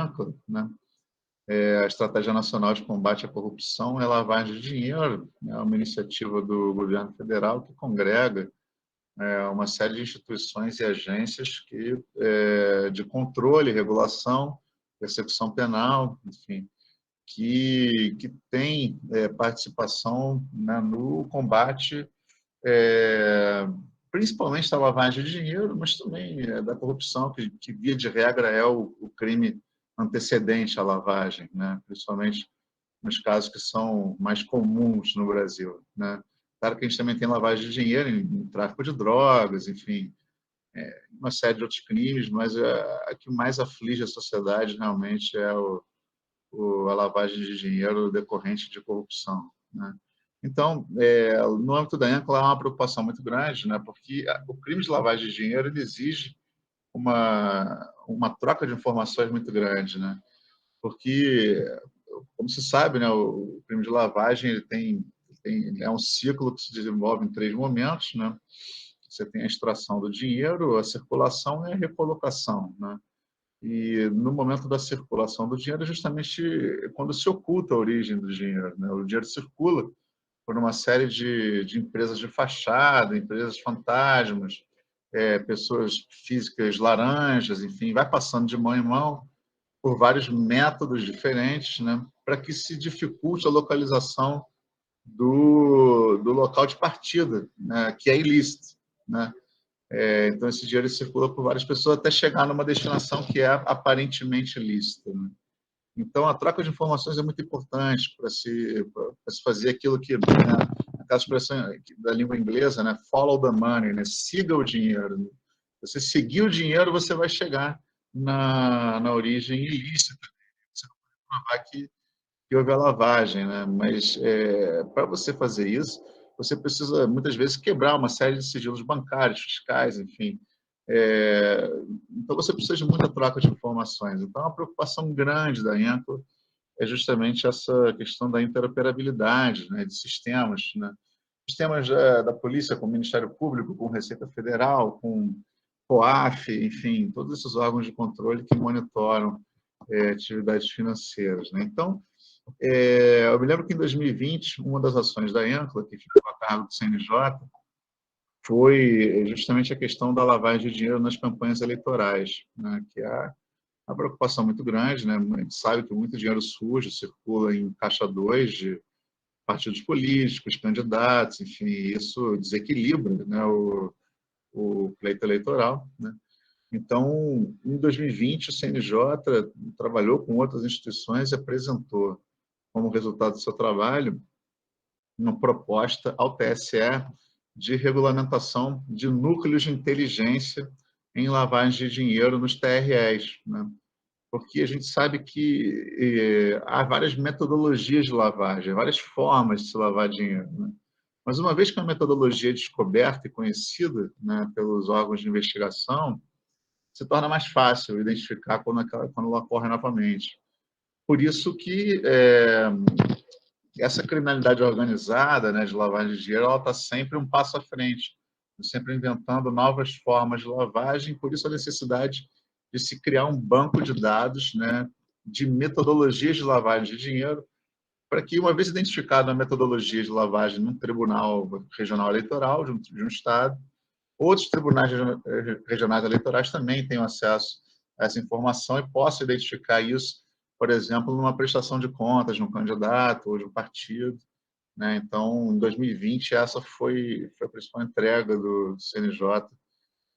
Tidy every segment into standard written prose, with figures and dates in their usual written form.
ANCA, né? A Estratégia Nacional de Combate à Corrupção e Lavagem de Dinheiro, é uma iniciativa do governo federal que congrega uma série de instituições e agências de controle, regulação, persecução penal, enfim, que tem participação, né, no combate, principalmente da lavagem de dinheiro, mas também da corrupção, que via de regra é o crime antecedente à lavagem, né, principalmente nos casos que são mais comuns no Brasil, né. Claro que a gente também tem lavagem de dinheiro em tráfico de drogas, enfim, uma série de outros crimes, mas a que mais aflige a sociedade realmente é a lavagem de dinheiro decorrente de corrupção, né? Então, no âmbito da ANCA, há uma preocupação muito grande, né? Porque o crime de lavagem de dinheiro ele exige uma troca de informações muito grande, né? Porque, como se sabe, né, o crime de lavagem é um ciclo que se desenvolve em 3 momentos, né? Você tem a extração do dinheiro, a circulação e a recolocação, né? E no momento da circulação do dinheiro, é justamente quando se oculta a origem do dinheiro, né? O dinheiro circula por uma série de empresas de fachada, empresas fantasmas, pessoas físicas laranjas, enfim, vai passando de mão em mão por vários métodos diferentes, né? Para que se dificulte a localização do local de partida, né? Que é ilícito, né? Então, esse dinheiro circula por várias pessoas até chegar numa destinação que é aparentemente lícita, né? Então, a troca de informações é muito importante para se fazer aquilo que, né, aquela expressão da língua inglesa, né, follow the money, né, siga o dinheiro. Né? Você seguir o dinheiro, você vai chegar na origem ilícita. Você não pode provar que houve a lavagem, né? Mas para você fazer isso, você precisa muitas vezes quebrar uma série de sigilos bancários, fiscais, enfim. Então você precisa de muita troca de informações. Então a preocupação grande da ENCO é justamente essa questão da interoperabilidade, né, de sistemas, né? Sistemas da polícia com o Ministério Público, com Receita Federal, com COAF, enfim, todos esses órgãos de controle que monitoram atividades financeiras, né? Então, eu me lembro que em 2020, uma das ações da ENCLA, que ficou a cargo do CNJ, foi justamente a questão da lavagem de dinheiro nas campanhas eleitorais, né? Que é uma preocupação muito grande, né? A gente sabe que muito dinheiro sujo circula em caixa 2 de partidos políticos, candidatos, enfim, isso desequilibra, né, o pleito eleitoral, né? Então, em 2020, o CNJ trabalhou com outras instituições e apresentou, como resultado do seu trabalho, uma proposta ao TSE de regulamentação de núcleos de inteligência em lavagem de dinheiro nos TREs, né? Porque a gente sabe que há várias metodologias de lavagem, várias formas de se lavar dinheiro, né? Mas uma vez que a metodologia é descoberta e conhecida, né, pelos órgãos de investigação, se torna mais fácil identificar quando ela ocorre novamente. Por isso que essa criminalidade organizada, né, de lavagem de dinheiro, ela está sempre um passo à frente, sempre inventando novas formas de lavagem, por isso a necessidade de se criar um banco de dados, né, de metodologias de lavagem de dinheiro, para que, uma vez identificada a metodologia de lavagem num tribunal regional eleitoral de um estado, outros tribunais regionais eleitorais também tenham acesso a essa informação e possam identificar isso, por exemplo, numa prestação de contas de um candidato ou de um partido, né? Então, em 2020, essa foi a principal entrega do CNJ,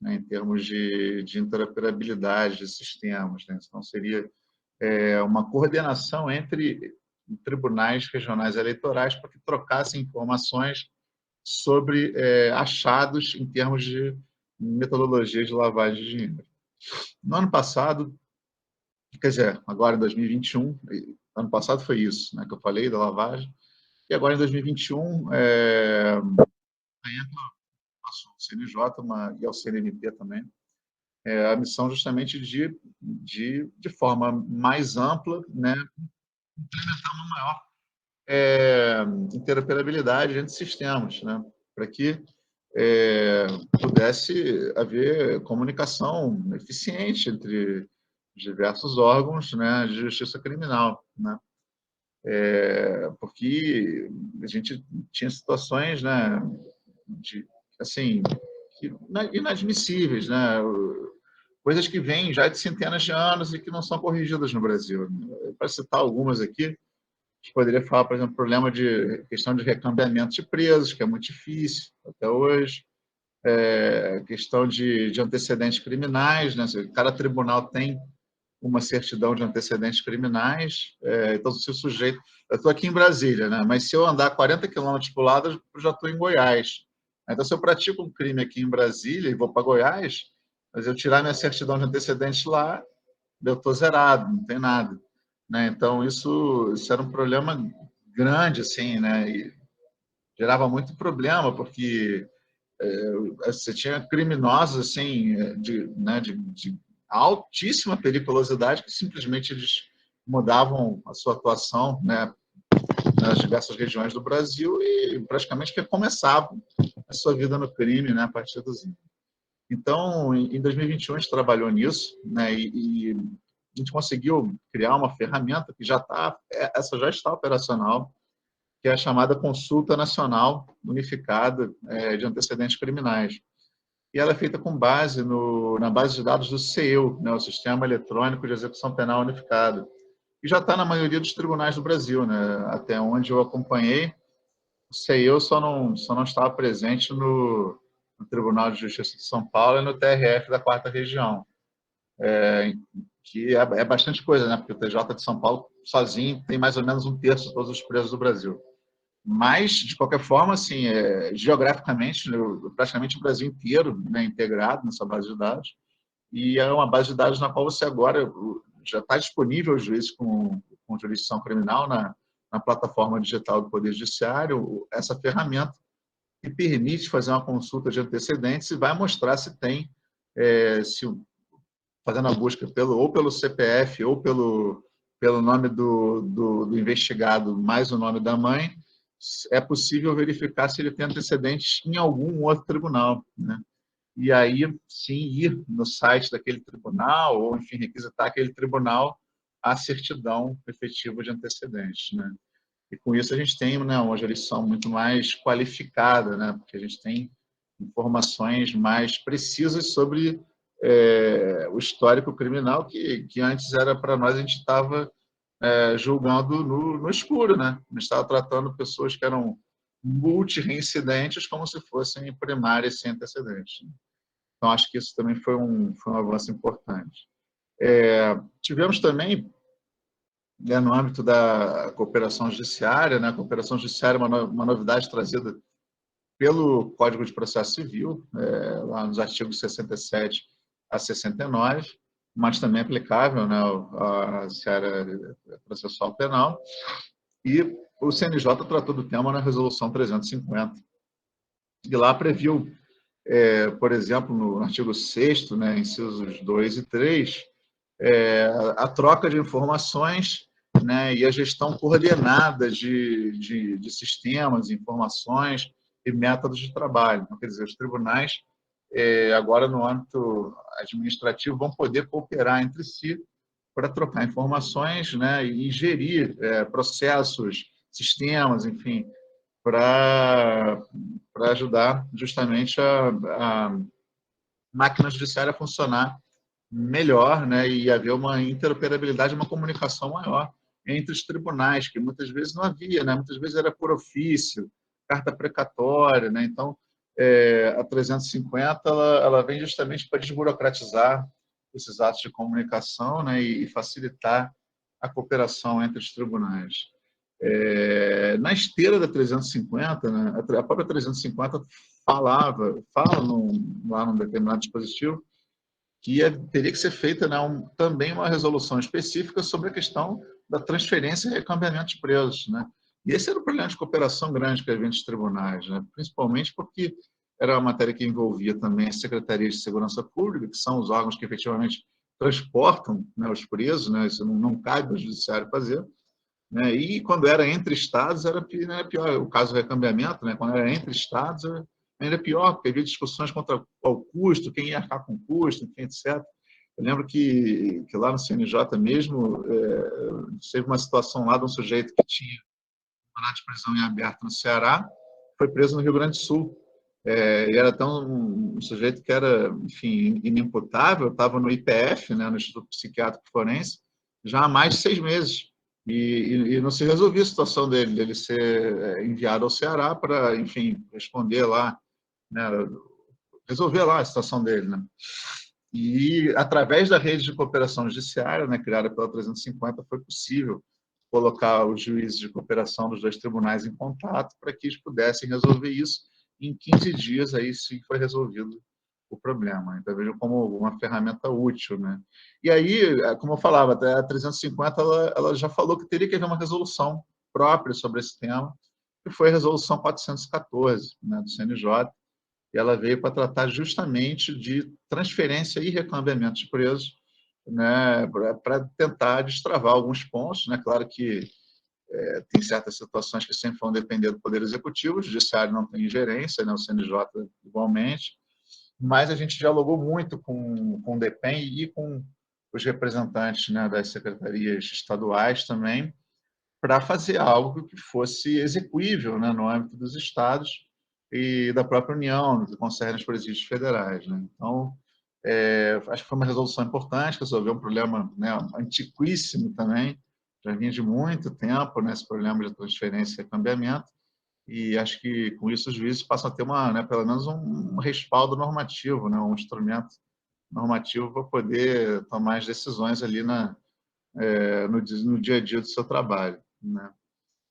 né, em termos de interoperabilidade de sistemas, né? Então, seria uma coordenação entre tribunais regionais eleitorais para que trocassem informações sobre achados em termos de metodologia de lavagem de dinheiro. No ano passado, quer dizer, agora em 2021, ano passado foi isso, né, que eu falei da lavagem, e agora em 2021, a ENCLA passou ao CNJ e ao CNMP também, a missão justamente de forma mais ampla, né, implementar uma maior interoperabilidade entre sistemas, né, para que pudesse haver comunicação eficiente entre diversos órgãos, né, de justiça criminal, né? Porque a gente tinha situações, né, de, assim, inadmissíveis, né? Coisas que vêm já de centenas de anos e que não são corrigidas no Brasil. Para citar algumas aqui, a gente poderia falar, por exemplo, problema de questão de recambiamento de presos, que é muito difícil até hoje, questão de antecedentes criminais, né? Cada tribunal tem uma certidão de antecedentes criminais, então se o sujeito... Eu estou aqui em Brasília, né? Mas se eu andar 40 quilômetros para o lado, eu já estou em Goiás. Então, se eu pratico um crime aqui em Brasília e vou para Goiás, mas eu tirar minha certidão de antecedentes lá, eu estou zerado, não tem nada, né? Então, isso era um problema grande, assim, né? E gerava muito problema, porque você tinha criminosos assim de altíssima periculosidade que simplesmente eles mudavam a sua atuação, né, nas diversas regiões do Brasil e praticamente recomeçavam a sua vida no crime, né, a partir dos... Então, em 2021 a gente trabalhou nisso, né, e a gente conseguiu criar uma ferramenta que essa já está operacional, que é a chamada Consulta Nacional Unificada de Antecedentes Criminais. E ela é feita com base na base de dados do CEU, né, o Sistema Eletrônico de Execução Penal Unificado, que já está na maioria dos tribunais do Brasil, né? Até onde eu acompanhei, o CEU só não estava presente no Tribunal de Justiça de São Paulo e no TRF da 4ª Região, que é bastante coisa, né? Porque o TJ de São Paulo, sozinho, tem mais ou menos 1/3 de todos os presos do Brasil. Mas, de qualquer forma, assim, geograficamente, praticamente o Brasil inteiro, né, integrado nessa base de dados, e é uma base de dados na qual você agora já está disponível aos juízes com jurisdição criminal na plataforma digital do Poder Judiciário, essa ferramenta que permite fazer uma consulta de antecedentes e vai mostrar se tem, fazendo a busca ou pelo CPF ou pelo nome do investigado mais o nome da mãe, é possível verificar se ele tem antecedentes em algum outro tribunal, né? E aí, sim, ir no site daquele tribunal ou, enfim, requisitar aquele tribunal a certidão efetiva de antecedentes, né? E com isso a gente tem, né, uma jurisdição muito mais qualificada, né? Porque a gente tem informações mais precisas sobre o histórico criminal que antes era para nós, a gente estava julgando no escuro, né? A gente estava tratando pessoas que eram multireincidentes como se fossem primárias sem antecedentes. Então, acho que isso também foi um avanço importante. Tivemos também, né, no âmbito da cooperação judiciária, né? A cooperação judiciária é uma novidade trazida pelo Código de Processo Civil, lá nos artigos 67 a 69, mas também aplicável, né, à seara processual penal. E o CNJ tratou do tema na Resolução 350. E lá previu, por exemplo, no artigo 6º, né, incisos 2 e 3, a troca de informações, né, e a gestão coordenada de sistemas, informações e métodos de trabalho. Então, quer dizer, os tribunais, agora no âmbito administrativo, vão poder cooperar entre si para trocar informações, né, e gerir processos, sistemas, enfim, para ajudar justamente a máquina judiciária a funcionar melhor, né, e haver uma interoperabilidade, uma comunicação maior entre os tribunais, que muitas vezes não havia, né, muitas vezes era por ofício, carta precatória, né, então a 350 ela vem justamente para desburocratizar esses atos de comunicação, né, e facilitar a cooperação entre os tribunais. Na esteira da 350, né, a própria 350 fala lá num determinado dispositivo que teria que ser feita, né, também uma resolução específica sobre a questão da transferência e recambiamento de presos, né? E esse era o problema de cooperação grande que havia entre os tribunais, né? Principalmente porque era uma matéria que envolvia também as secretarias de segurança pública, que são os órgãos que efetivamente transportam, né, os presos, né? Isso não cabe ao judiciário fazer, né? E quando era entre estados era pior, o caso do recambiamento, né? Quando era entre estados ainda pior, porque havia discussões contra o custo, quem ia arcar com o custo, enfim, etc. Eu lembro que lá no CNJ mesmo, teve uma situação lá de um sujeito que tinha mandado de prisão em aberto no Ceará, foi preso no Rio Grande do Sul. E era tão um sujeito que era, enfim, inimputável, estava no IPF, né, no Instituto Psiquiátrico Forense, já há mais de 6 meses. E não se resolvia a situação dele ser enviado ao Ceará para, enfim, responder lá, né, resolver lá a situação dele, né? E, através da rede de cooperação judiciária, né, criada pela 350, foi possível colocar os juízes de cooperação dos 2 tribunais em contato para que eles pudessem resolver isso. Em 15 dias, aí sim foi resolvido o problema. Então, vejo como uma ferramenta útil. Né? E aí, como eu falava, até a 350 ela já falou que teria que haver uma resolução própria sobre esse tema, que foi a resolução 414, né, do CNJ, e ela veio para tratar justamente de transferência e recambiamento de presos, né, para tentar destravar alguns pontos. Né? Claro que tem certas situações que sempre vão depender do Poder Executivo, o Judiciário não tem ingerência, né? O CNJ igualmente, mas a gente dialogou muito com o DEPEN e com os representantes, né, das secretarias estaduais também, para fazer algo que fosse execuível, né, no âmbito dos estados e da própria União, no que concerne os presídios federais. Né? Então, acho que foi uma resolução importante, resolveu um problema, né, antiquíssimo também, já vinha de muito tempo, né, esse problema de transferência e recambiamento, e acho que com isso os juízes passam a ter né, pelo menos um respaldo normativo, né, um instrumento normativo para poder tomar as decisões ali no dia a dia do seu trabalho. Né?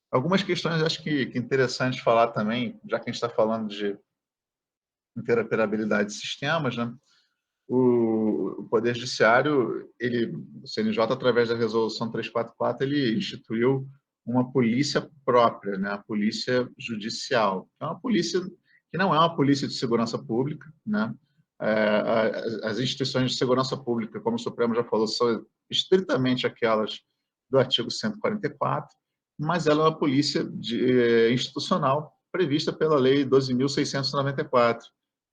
Algumas questões acho que é interessante falar também, já que a gente está falando de interoperabilidade de sistemas, né? O Poder Judiciário, o CNJ, através da Resolução 344, ele instituiu uma polícia própria, né? A Polícia Judicial. É uma polícia que não é uma polícia de segurança pública, né? As instituições de segurança pública, como o Supremo já falou, são estritamente aquelas do artigo 144, mas ela é uma polícia institucional prevista pela Lei 12.694,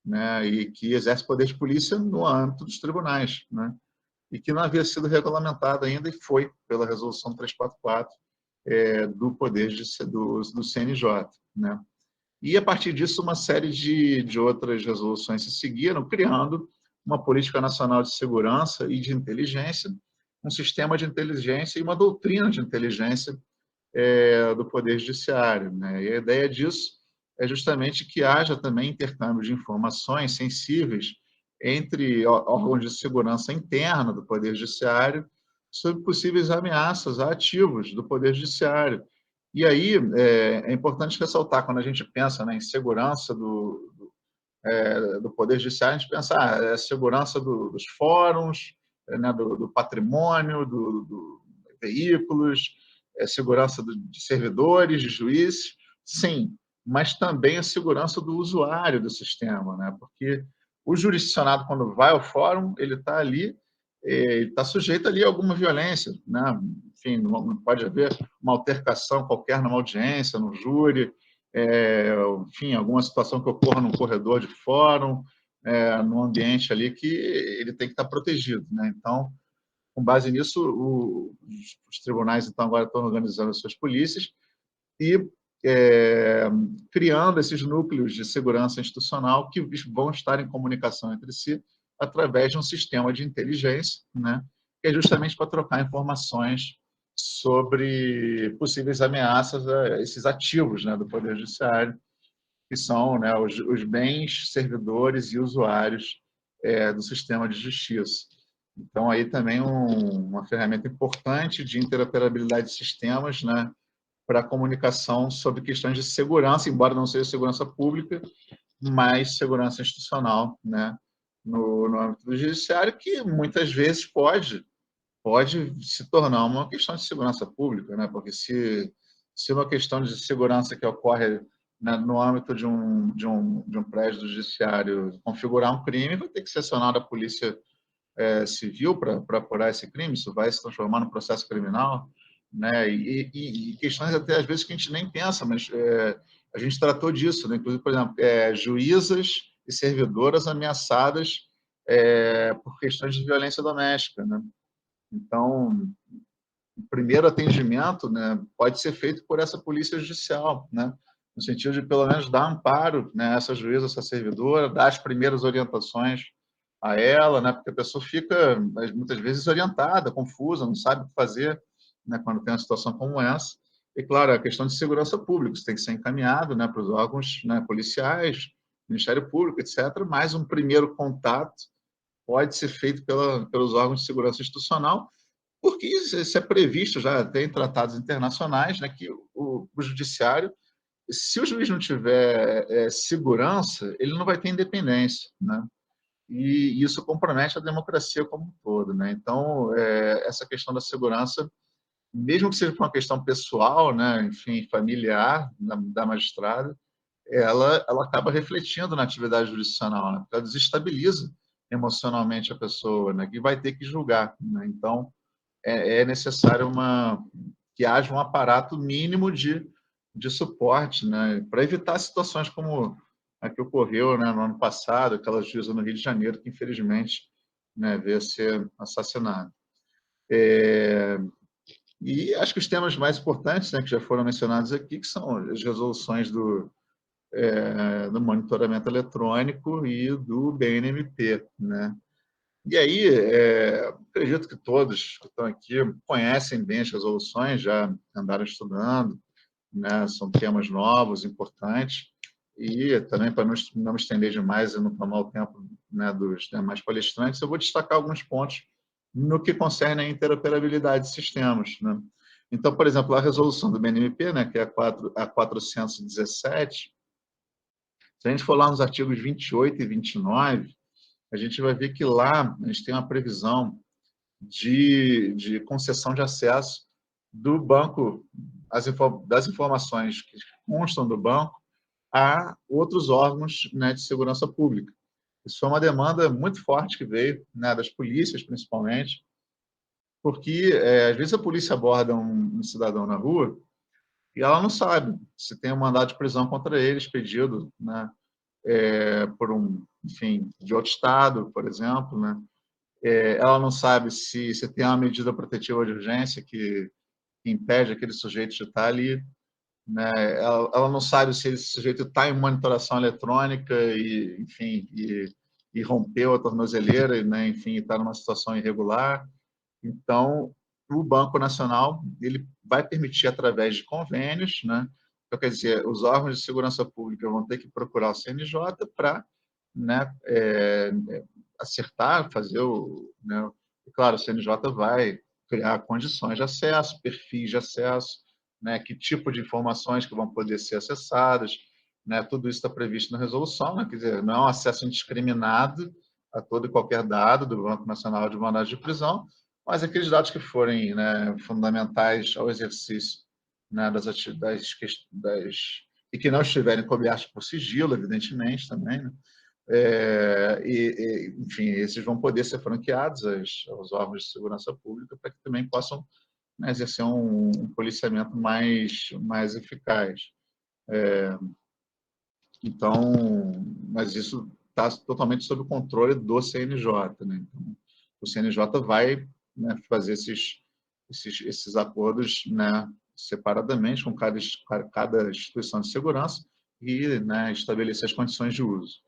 né, e que exerce poder de polícia no âmbito dos tribunais, né, e que não havia sido regulamentado ainda e foi pela Resolução 344 do Poder do CNJ. Né. E, a partir disso, uma série de outras resoluções se seguiram, criando uma política nacional de segurança e de inteligência, um sistema de inteligência e uma doutrina de inteligência do Poder Judiciário. Né? E a ideia disso é justamente que haja também intercâmbio de informações sensíveis entre órgãos de segurança interna do Poder Judiciário sobre possíveis ameaças a ativos do Poder Judiciário. E aí é importante ressaltar, quando a gente pensa, né, em segurança do Poder Judiciário, a gente pensa a segurança dos fóruns, né, do patrimônio, do veículos, segurança de servidores, de juízes, sim, mas também a segurança do usuário do sistema, né? Porque o jurisdicionado, quando vai ao fórum, ele está ali, ele está sujeito ali a alguma violência, né? Enfim, não pode haver uma altercação qualquer numa audiência, no júri, enfim, alguma situação que ocorra num corredor de fórum, num ambiente ali que ele tem que estar protegido, né? Então, com base nisso, os tribunais então agora estão organizando as suas polícias e criando esses núcleos de segurança institucional que vão estar em comunicação entre si através de um sistema de inteligência, né, que é justamente para trocar informações sobre possíveis ameaças a esses ativos, né, do Poder Judiciário, que são, né, os bens, servidores e usuários do sistema de justiça. Então, aí também uma ferramenta importante de interoperabilidade de sistemas, né, para a comunicação sobre questões de segurança, embora não seja segurança pública, mas segurança institucional, né, no âmbito do judiciário, que muitas vezes pode se tornar uma questão de segurança pública, né, porque se uma questão de segurança que ocorre, né, no âmbito de um prédio do judiciário configurar um crime, vai ter que ser acionada a polícia civil para apurar esse crime, isso vai se transformar num processo criminal, né? E questões até às vezes que a gente nem pensa, mas a gente tratou disso, né? Inclusive, por exemplo, juízas e servidoras ameaçadas por questões de violência doméstica, né? Então, o primeiro atendimento, né, pode ser feito por essa polícia judicial, né, no sentido de, pelo menos, dar amparo, né, a essa juíza, a essa servidora, dar as primeiras orientações a ela, né, porque a pessoa fica, muitas vezes, desorientada, confusa, não sabe o que fazer, né, quando tem uma situação como essa. E, claro, a questão de segurança pública, isso tem que ser encaminhado, né, para os órgãos, né, policiais, Ministério Público, etc., mas um primeiro contato pode ser feito pelos órgãos de segurança institucional, porque isso é previsto já tem tratados internacionais, né, que o judiciário, se o juiz não tiver segurança, ele não vai ter independência, né? E isso compromete a democracia como um todo, né? Então, essa questão da segurança, mesmo que seja por uma questão pessoal, né, enfim, familiar da magistrada, ela acaba refletindo na atividade jurisdicional, né? Porque ela desestabiliza emocionalmente a pessoa, né, que vai ter que julgar, né? Então, é necessário que haja um aparato mínimo de suporte, né, para evitar situações como a que ocorreu, né, no ano passado, aquela juíza no Rio de Janeiro, que infelizmente, né, veio a ser assassinada. E acho que os temas mais importantes, né, que já foram mencionados aqui, que são as resoluções do monitoramento eletrônico e do BNMP, né? E aí, acredito que todos que estão aqui conhecem bem as resoluções, já andaram estudando, né? São temas novos, importantes, e também, para não me estender demais e não tomar o tempo, né, dos demais palestrantes, eu vou destacar alguns pontos no que concerne a interoperabilidade de sistemas, né? Então, por exemplo, a resolução do BNMP, né, que é a 417, se a gente for lá nos artigos 28 e 29, a gente vai ver que lá a gente tem uma previsão de concessão de acesso do banco, das informações que constam do banco, a outros órgãos, né, de segurança pública. Isso foi uma demanda muito forte que veio, né, das polícias, principalmente, porque, às vezes, a polícia aborda um cidadão na rua e ela não sabe se tem um mandado de prisão contra ele, expedido, né, por enfim, de outro estado, por exemplo, né? Ela não sabe se tem uma medida protetiva de urgência que impede aquele sujeito de estar ali, né? Ela não sabe se esse sujeito está em monitoração eletrônica e, enfim, e rompeu a tornozeleira, né? Enfim, está numa situação irregular. Então, o Banco Nacional ele vai permitir através de convênios, né? Então, quer dizer, os órgãos de segurança pública vão ter que procurar o CNJ para, né, acertar, fazer né, e, claro, o CNJ vai criar condições de acesso, perfis de acesso, né, que tipo de informações que vão poder ser acessadas, né, tudo isso está previsto na resolução, né, quer dizer, não é um acesso indiscriminado a todo e qualquer dado do Banco Nacional de mandado de prisão, mas aqueles dados que forem, né, fundamentais ao exercício, né, das atividades e que não estiverem cobertos por sigilo, evidentemente, também, né? Enfim, esses vão poder ser franqueados aos órgãos de segurança pública para que também possam, né, exercer um policiamento mais eficaz. Então, mas isso está totalmente sob o controle do CNJ, né? Então, o CNJ vai, né, fazer esses acordos, né, separadamente com cada instituição de segurança e, né, estabelecer as condições de uso.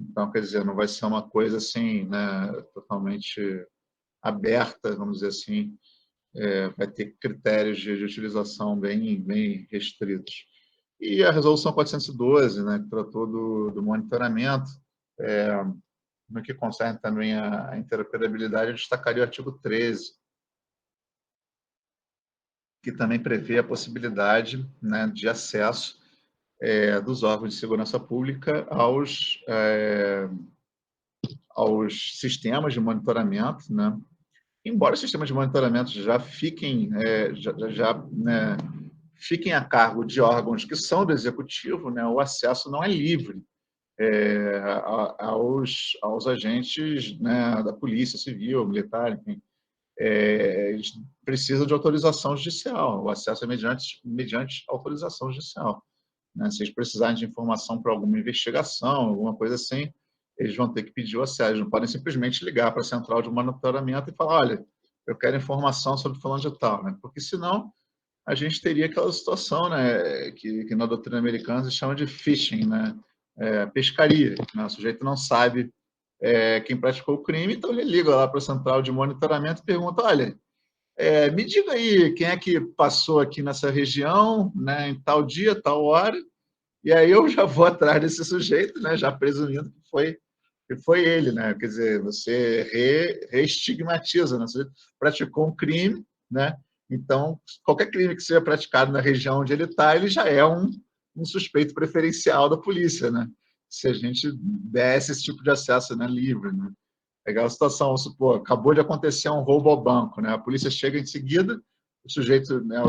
Então, quer dizer, não vai ser uma coisa assim, né, totalmente aberta, vamos dizer assim, vai ter critérios de utilização bem restritos. E a resolução 412, né, que tratou do monitoramento, no que concerne também a interoperabilidade, eu destacaria o artigo 13, que também prevê a possibilidade, né, de acesso dos órgãos de segurança pública aos sistemas de monitoramento, né? Embora os sistemas de monitoramento já fiquem, né, fiquem a cargo de órgãos que são do executivo, né, o acesso não é livre aos agentes, né, da polícia civil, militar, enfim. Eles precisam de autorização judicial, o acesso é mediante autorização judicial, né? Se eles precisarem de informação para alguma investigação, alguma coisa assim, eles vão ter que pedir o acesso, não podem simplesmente ligar para a central de monitoramento e falar, olha, eu quero informação sobre fulano de tal, né? Porque senão a gente teria aquela situação, né, que na doutrina americana se chama de phishing, né? Pescaria, né? O sujeito não sabe quem praticou o crime, então ele liga lá para a central de monitoramento e pergunta, olha, me diga aí quem é que passou aqui nessa região, né, em tal dia, tal hora, e aí eu já vou atrás desse sujeito, né, já presumindo que foi ele, né? Quer dizer, você reestigmatiza, né? Você praticou um crime, né? Então, qualquer crime que seja praticado na região onde ele está, ele já é um suspeito preferencial da polícia, né? Se a gente desse esse tipo de acesso, né, livre, né? Pegar a situação, vamos supor, acabou de acontecer um roubo ao banco, né? A polícia chega em seguida, o sujeito, né,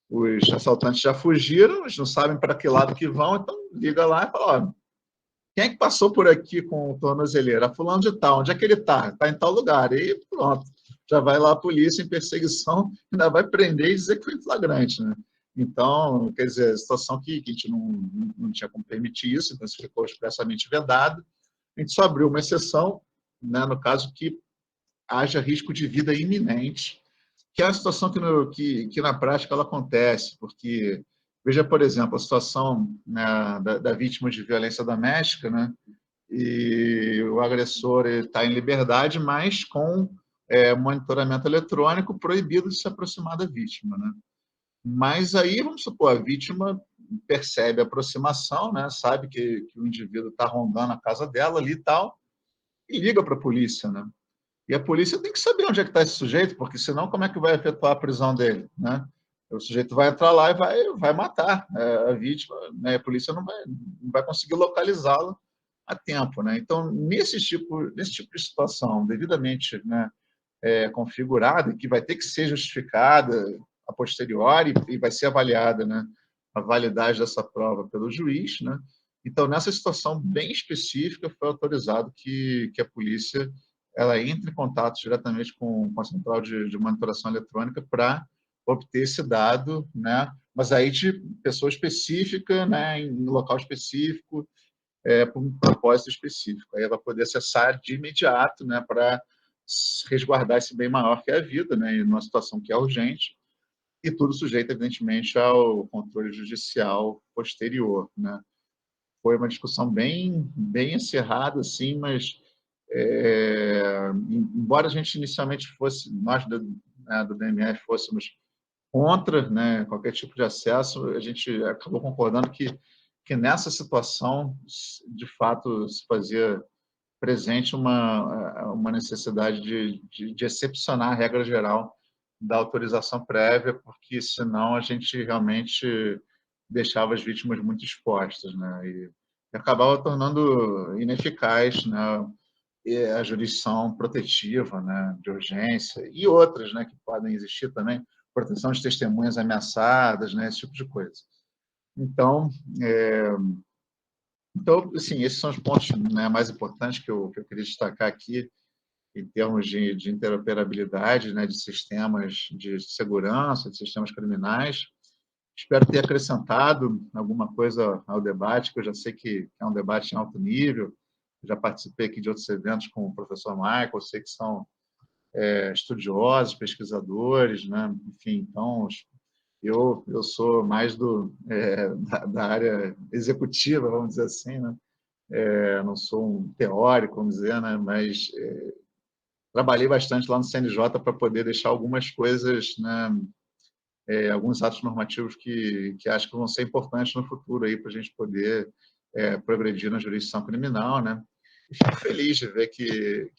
os assaltantes já fugiram, eles não sabem para que lado que vão, então liga lá e fala, ó, quem é que passou por aqui com o tornozeleiro? Fulano de tal. Onde é que ele está? Está em tal lugar. E pronto. Já vai lá a polícia em perseguição, ainda vai prender e dizer que foi flagrante, né? Então, quer dizer, a situação que a gente não tinha como permitir isso, então isso ficou expressamente vedado. A gente só abriu uma exceção, né, no caso que haja risco de vida iminente, que é a situação que na prática ela acontece, porque, veja, por exemplo, a situação, né, da vítima de violência doméstica, né, e o agressor está em liberdade, mas com monitoramento eletrônico proibido de se aproximar da vítima, né? Mas aí, vamos supor, a vítima percebe a aproximação, né, sabe que o indivíduo está rondando a casa dela ali e tal, e liga para a polícia, né? E a polícia tem que saber onde é que está esse sujeito, porque senão como é que vai efetuar a prisão dele, né? O sujeito vai entrar lá e vai matar a vítima, né? A polícia não vai conseguir localizá-lo a tempo, né? Então, nesse tipo de situação devidamente, né, configurada, que vai ter que ser justificada a posteriori e vai ser avaliada, né, a validade dessa prova pelo juiz, né? Então, nessa situação bem específica, foi autorizado que a polícia ela entre em contato diretamente com a central de monitoração eletrônica para obter esse dado, né? Mas aí de pessoa específica, né, em local específico, por um propósito específico. Aí ela vai poder acessar de imediato, né, para resguardar esse bem maior que é a vida, né, em uma situação que é urgente, e tudo sujeito, evidentemente, ao controle judicial posterior, né. Foi uma discussão bem acirrada, assim, mas embora a gente inicialmente fosse, nós do DMF fôssemos contra, né, qualquer tipo de acesso, a gente acabou concordando que nessa situação, de fato, se fazia presente uma necessidade de excepcionar a regra geral da autorização prévia, porque senão a gente realmente deixava as vítimas muito expostas, né, e acabava tornando ineficaz, né, a jurisdição protetiva, né, de urgência e outras, né, que podem existir também, proteção de testemunhas ameaçadas, né, esse tipo de coisa. Então, assim, esses são os pontos, né, mais importantes que eu queria destacar aqui em termos de interoperabilidade, né, de sistemas de segurança, de sistemas criminais. Espero ter acrescentado alguma coisa ao debate, que eu já sei que é um debate em alto nível. Já participei aqui de outros eventos com o professor Michael, sei que são estudiosos, pesquisadores, né? Enfim, então eu sou mais da área executiva, vamos dizer assim, né? Não sou um teórico, vamos dizer, né? Mas trabalhei bastante lá no CNJ para poder deixar algumas coisas, né? Alguns atos normativos que acho que vão ser importantes no futuro aí para a gente poder progredir na jurisdição criminal, né? E fico feliz de ver que